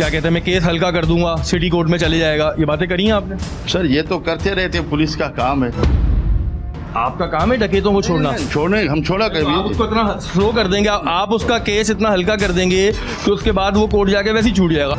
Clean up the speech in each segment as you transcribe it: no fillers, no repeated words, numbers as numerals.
क्या कहते हैं मैं केस हल्का कर दूंगा, सिटी कोर्ट में चले जाएगा, ये बातें करी हैं आपने? सर ये तो करते रहते, पुलिस का काम है। आपका काम है डकैतों को छोड़ना। छोड़ने हम छोड़ा आप कभी। उसको इतना स्लो कर देंगे, आप उसका केस इतना हल्का कर देंगे कि उसके बाद वो कोर्ट जाके वैसे ही छूट जाएगा।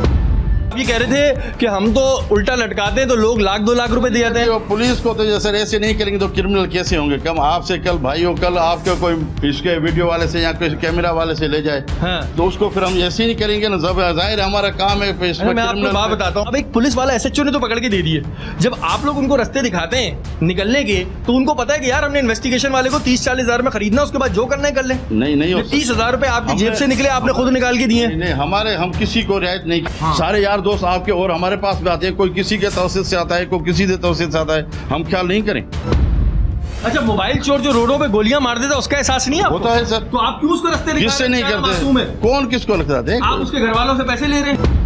ये कह रहे थे कि हम तो उल्टा लटकाते हैं तो लोग 1-2 लाख रुपए दे जाते हैं। पुलिस को तो जैसे ऐसे नहीं करेंगे तो क्रिमिनल कैसे होंगे? कम आपसे कल भाइयों, कल आपके कोई इसके वीडियो वाले से या कोई कैमरा वाले से ले जाए, हाँ। तो उसको फिर हम ऐसे ही नहीं करेंगे ना। जाहिर है हमारा काम है। मैं आपको बात बताता हूँ, अब एक पुलिस वाला SHO ने तो पकड़ के दे दिए। जब आप लोग उनको रास्ते दिखाते हैं निकलने के, तो उनको पता है कि यार हमने इन्वेस्टिगेशन वाले को 30-40 हजार में खरीदना, उसके बाद जो करना है कर ले। नहीं 30 हजार रुपए आपकी जेब से निकले, आपने खुद निकाल के दिए। नहीं, हमारे हम किसी को रियायत नहीं। सारे यार दोस्त आपके और हमारे पास भी आते हैं, कोई किसी के तवसीत से आता है, कोई किसी के तवसीत से आता है, हम ख्याल नहीं करें। अच्छा, मोबाइल चोर जो रोडों पे गोलियां मार देता है उसका एहसास नहीं है आपको? होता है सर। तो आप क्यों उसको रास्ते किससे नहीं मासूम है? करते? कौन किसको लगता है? आप उसके घर वालों से पैसे ले रहे हैं।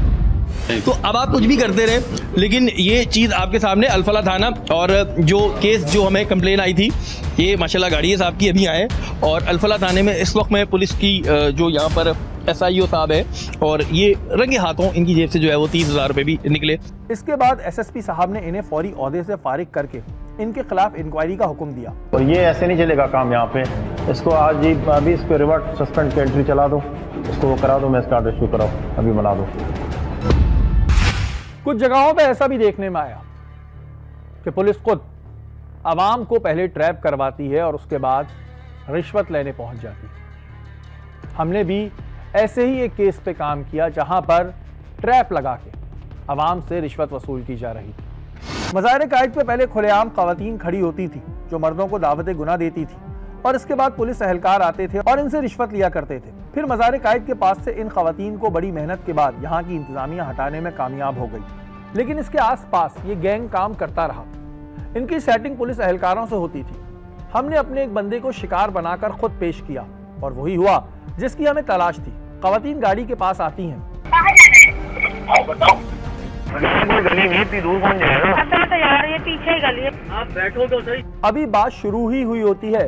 तो अब आप कुछ भी करते रहे, लेकिन ये चीज़ आपके सामने अल्फला थाना और जो केस जो हमें कंप्लेन आई थी, ये माशाल्लाह गाड़ी है साहब की अभी आए, और अल्फला थाने में इस वक्त में पुलिस की जो यहाँ पर SIO साहब है, और ये रंगे हाथों इनकी जेब से जो है वो 30 हजार रुपये भी निकले। इसके बाद SSP साहब ने इन्हें फौरी ओहदे से फारिग करके इनके खिलाफ इंक्वायरी का हुक्म दिया। और ये ऐसे नहीं चलेगा काम यहाँ पे। इसको आज ही अभी इस पे रिवर्ट सस्पेंड की एंट्री चला दो, इसको वो करा दो, मैं इसका आर्डर इशू कराऊँ, अभी बना दो। कुछ जगहों पे ऐसा भी देखने में आया कि पुलिस खुद आवाम को पहले ट्रैप करवाती है और उसके बाद रिश्वत लेने पहुंच जाती है। हमने भी ऐसे ही एक केस पे काम किया जहां पर ट्रैप लगा के आवाम से रिश्वत वसूल की जा रही थी। मज़ाहिर कायद पे पहले खुलेआम खवातीन खड़ी होती थी जो मर्दों को दावत गुनाह देती थी, और इसके बाद पुलिस एहलकार आते थे और इनसे रिश्वत लिया करते थे। फिर मज़ार कायद के पास से इन खवातीन को बड़ी मेहनत के बाद यहाँ की इंतजामिया हटाने में कामयाब हो गई, लेकिन इसके आसपास ये गैंग काम करता रहा। इनकी सेटिंग पुलिस एहलकारों से होती थी। हमने अपने एक बंदे को शिकार बनाकर खुद पेश किया और वही हुआ जिसकी हमें तलाश थी। खवातीन गाड़ी के पास आती हैं। गली में इतनी दूर कौन जाएगा? तो यार ये पीछे ही गली है। आप बैठो तो सही। अभी बात शुरू ही हुई होती है।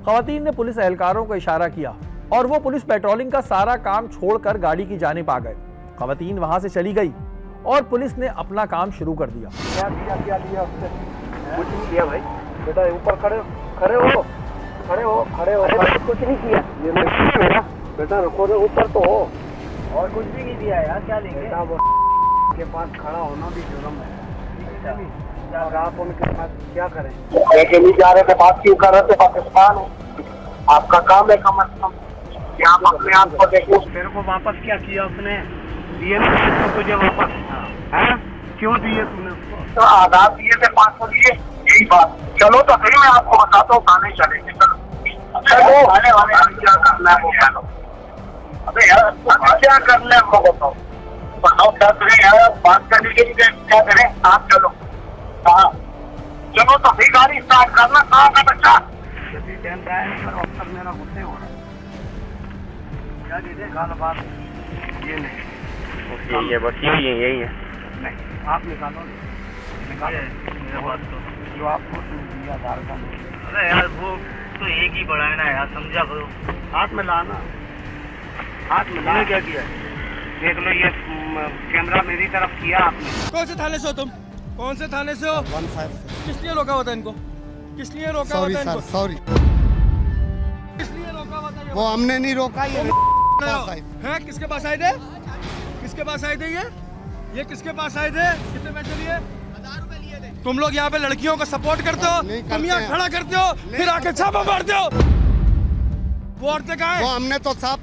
खवातीन ने पुलिस एहलकारों को इशारा किया और वो पुलिस पेट्रोलिंग का सारा काम छोड़कर गाड़ी की जानिब आ गए। खवातीन वहां से चली गई और पुलिस ने अपना काम शुरू कर दिया। क्या लिया उसने? कुछ नहीं किया भाई। बेटा ऊपर खड़े हो। कुछ नहीं किया। ये मेरा बेटा रुको रे, ऊपर तो हो। और कुछ भी नहीं दिया यार, क्या लेंगे? के पास खड़ा होना भी जुर्म है। और आप उनके पास क्या करें? लेके नहीं जा रहे थे, बात क्यों कर रहे थे? पाकिस्तान है, आपका काम है कम अज कम कि आप अपने आप को देखो। मेरे को वापस क्या किया उसने? दिए नहीं तो तुझे वापस है? क्यों दिए तूने उसको? तो आजाद दिए थे 500 दिए, यही बात। चलो तो फिर मैं आपको बताता हूँ, खाने चलेंगे। चलो आने वाले क्या करना है वो चलो। अबे यार क्या करना है वो बताओ क्या करें यार? बात करने के लिए क्या करें? आप चलो। हाँ चलो तो फिर गाड़ी स्टार्ट करना। कहाँ का बच्चा? अफसर मेरा गुस्से हो रहा है। क्या दीजिए गाल बात ये नहीं, यही है, बस यही है। नहीं आप निकालो मेरा बात तो जो आपको दिया आधार का। अरे यार वो तो एक ही बड़ा है ना यार, समझा करो। हाथ में लाना, हाथ में लाना। क्या किया? देख लो ये कैमरा मेरी तरफ किया आपने। कौन से थाने से हो तुम? कौन से थाने से हो? 15 किस लिए रोका होता है इनको? किस लिए रोका होता है इनको? सॉरी किस लिए रोका होता है? वो हमने नहीं रोका, ये हैं? किसके पास आए थे? किसके पास आए थे? ये किसके पास आए थे? कितने पैसे लिए? 1000 रुपए लिए थे। तुम लोग यहाँ पे लड़कियों को सपोर्ट करते हो, तुम यहाँ खड़ा करते हो, फिर आके छापा मारते हो। वो औरतें कहाँ हैं? वो हमने तो साहब,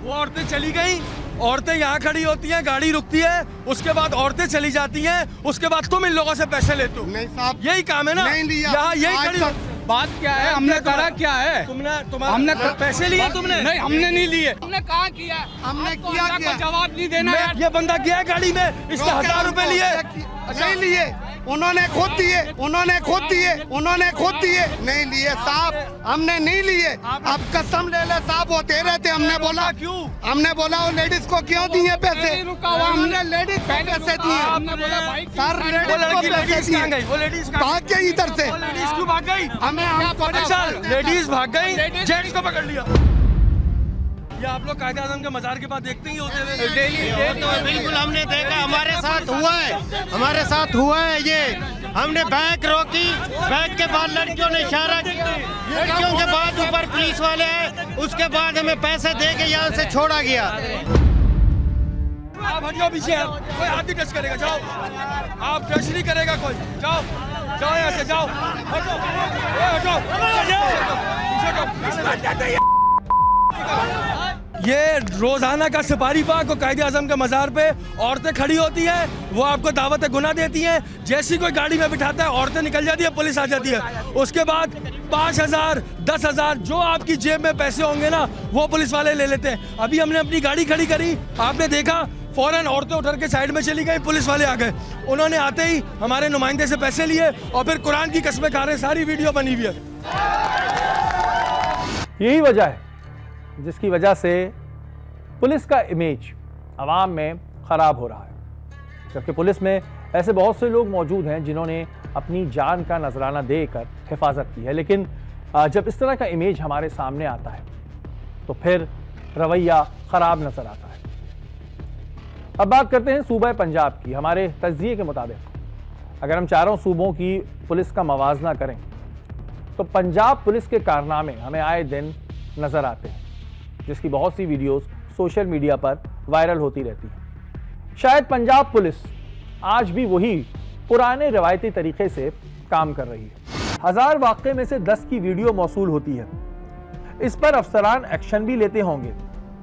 वो औरतें चली गई। औरतें यहाँ खड़ी होती हैं, गाड़ी रुकती है, उसके बाद औरतें चली जाती हैं, उसके बाद तुम इन लोगों से पैसे लेते हो। नहीं साहब, यही काम है ना? नहीं लिया। यहाँ यही आज खड़ी तक बात क्या है? हमने करा क्या है? हमने पैसे लिए तुमने? नहीं, हमने नहीं लिए। हमने कहाँ किया? हमने आपको किया अल्लाह क्या? को जवाब नहीं देना यार। ये बंदा गया गाड़ी में, इससे 1000 रुपए लिए। नहीं लिए, उन्होंने खुद दिए, नहीं लिए साहब, हमने नहीं लिए। अब कसम ले ले साहब, वो दे रहे थे। हमने बोला क्यों? हमने बोला वो लेडीज को क्यों दिए पैसे? हमने लेडीज को पैसे दिए। हमने बोला भाई सर लेडीज को पैसे कहाँ गई? दिए, वो लेडीज भाग गई इधर से। वो लेडीज क्यों भाग गई? हमें हमको अच्छा, लेडीज भाग गई, जेंट्स को पकड़ लिया। ये आप लोग कायदे आजम के मजार के पास देखते ही होते हुए डेली तो बिल्कुल हमने देखा, हमारे साथ हुआ है ये। हमने बाइक रोकी, बाइक के बाद लड़कियों ने इशारा किया, लड़कियों के बाद ऊपर पुलिस वाले आए, उसके बाद हमें पैसे दे के यहाँ से छोड़ा गया। आप हट जाओ पीछे, कोई हाथ नहीं टच करेगा, जाओ। आप टच नहीं करेगा कोई, जाओ जाओ यहाँ से, जाओ हटो, हटो, ये रोजाना का सिपाही पाक और कायदे आजम के मजार पे औरतें खड़ी होती हैं, वो आपको दावत गुनाह देती हैं। जैसी कोई गाड़ी में बिठाता है, औरतें निकल जाती है, पुलिस आ जाती है। उसके बाद 5,000 10,000 जो आपकी जेब में पैसे होंगे ना, वो पुलिस वाले ले लेते हैं। अभी हमने अपनी गाड़ी खड़ी करी, आपने देखा, फौरन औरतें उठर के साइड में चली गई, पुलिस वाले आ गए। उन्होंने आते ही हमारे नुमाइंदे से पैसे लिए और फिर कुरान की कसमें खा रहे। सारी वीडियो बनी हुई है। यही वजह है जिसकी वजह से पुलिस का इमेज आवाम में ख़राब हो रहा है, जबकि पुलिस में ऐसे बहुत से लोग मौजूद हैं जिन्होंने अपनी जान का नजराना देकर हिफाजत की है। लेकिन जब इस तरह का इमेज हमारे सामने आता है तो फिर रवैया ख़राब नज़र आता है। अब बात करते हैं सूबा पंजाब की। हमारे तज्जिए के मुताबिक अगर हम चारों सूबों की पुलिस का मवाजना करें तो पंजाब पुलिस के कारनामे हमें आए दिन नज़र आते हैं, जिसकी बहुत सी वीडियोस सोशल मीडिया पर वायरल होती रहती हैं। शायद पंजाब पुलिस आज भी वही पुराने रवायती तरीके से काम कर रही है। 1000 वाक़े में से 10 की वीडियो मौसूल होती है। इस पर अफसरान एक्शन भी लेते होंगे।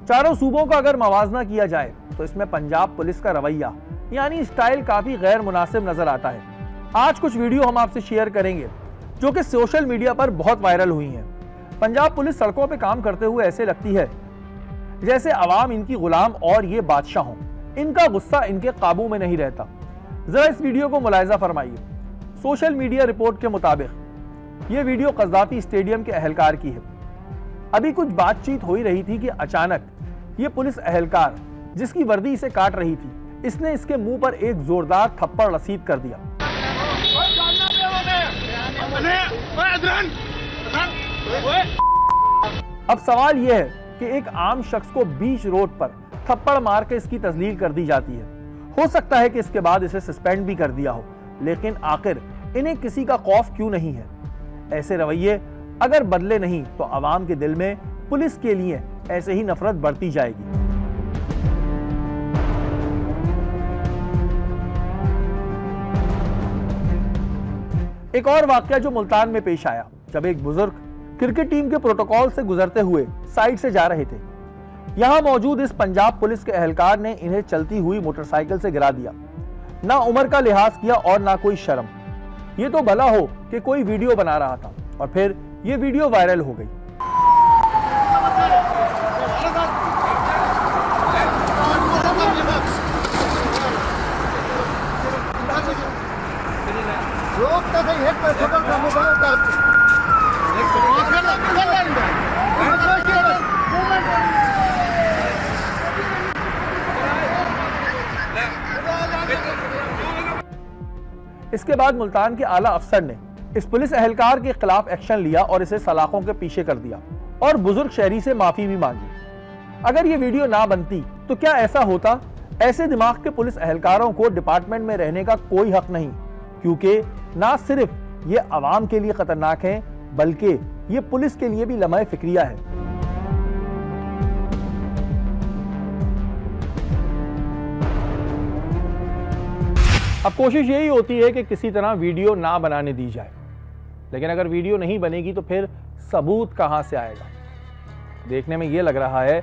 चारों सूबों का अगर मवाजना किया जाए तो इसमें पंजाब पुलिस का रवैया यानी स्टाइल काफ़ी गैर मुनासिब नज़र आता है। आज कुछ वीडियो हम आपसे शेयर करेंगे जो कि सोशल मीडिया पर बहुत वायरल हुई हैं। पंजाब पुलिस सड़कों पे काम करते हुए ऐसे लगती है जैसे अवाम इनकी गुलाम और ये बादशाह हों। इनका गुस्सा इनके काबू में नहीं रहता। जरा इस वीडियो को मुलाहिजा फरमाइए। सोशल मीडिया रिपोर्ट के मुताबिक ये वीडियो कज़दाफी स्टेडियम के अहलकार की है। अभी कुछ बातचीत हो ही रही थी कि अचानक ये पुलिस अहलकार जिसकी वर्दी इसे काट रही थी, इसने इसके मुंह पर एक जोरदार थप्पड़ रसीद कर दिया। अब सवाल यह है कि एक आम शख्स को बीच रोड पर थप्पड़ मार के इसकी तजलील कर दी जाती है। हो सकता है कि इसके बाद इसे सस्पेंड भी कर दिया हो, लेकिन आखिर इन्हें किसी का खौफ क्यों नहीं है? ऐसे रवैये अगर बदले नहीं तो आवाम के दिल में पुलिस के लिए ऐसे ही नफरत बढ़ती जाएगी। एक और वाकया जो मुल्तान में पेश आया, जब एक बुजुर्ग क्रिकेट टीम के प्रोटोकॉल से गुजरते हुए साइड से जा रहे थे। यहां मौजूद इस पंजाब पुलिस के अहलकार ने इन्हें चलती हुई मोटरसाइकिल से गिरा दिया। ना उम्र का लिहाज किया और ना कोई शर्म। ये तो भला हो कि कोई वीडियो बना रहा था और फिर ये वीडियो वायरल हो गई। इसके बाद मुल्तान के आला अफसर ने इस पुलिस अहलकार के खिलाफ एक्शन लिया और इसे सलाखों के पीछे कर दिया और बुजुर्ग शहरी से माफी भी मांगी। अगर ये वीडियो ना बनती तो क्या ऐसा होता? ऐसे दिमाग के पुलिस अहलकारों को डिपार्टमेंट में रहने का कोई हक नहीं, क्योंकि ना सिर्फ ये आवाम के लिए खतरनाक है बल्कि ये पुलिस के लिए भी लम्हे फिक्रिया है। अब कोशिश यही होती है कि किसी तरह वीडियो ना बनाने दी जाए, लेकिन अगर वीडियो नहीं बनेगी तो फिर सबूत कहां से आएगा? देखने में यह लग रहा है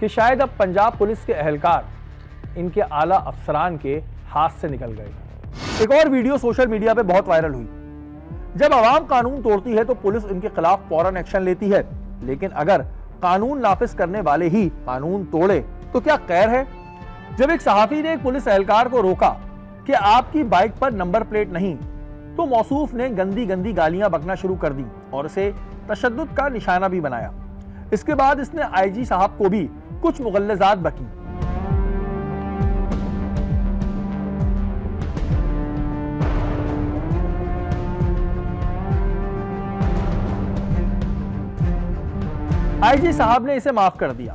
कि शायद अब पंजाब पुलिस के अहलकार इनके आला अफसरान के हाथ से निकल गए। एक और वीडियो सोशल मीडिया पे बहुत वायरल हुई। जब आवाम कानून तोड़ती है तो पुलिस इनके खिलाफ फौरन एक्शन लेती है, लेकिन अगर कानून नाफिज करने वाले ही कानून तोड़े तो क्या खैर है? जब एक सहाफी ने एक पुलिस एहलकार को रोका कि आपकी बाइक पर नंबर प्लेट नहीं, तो मौसूफ ने गंदी गंदी गालियां बकना शुरू कर दी और उसे तशद्दुद का निशाना भी बनाया। इसके बाद इसने आईजी साहब को भी कुछ मुगल्लजात बकी। आईजी साहब ने इसे माफ कर दिया,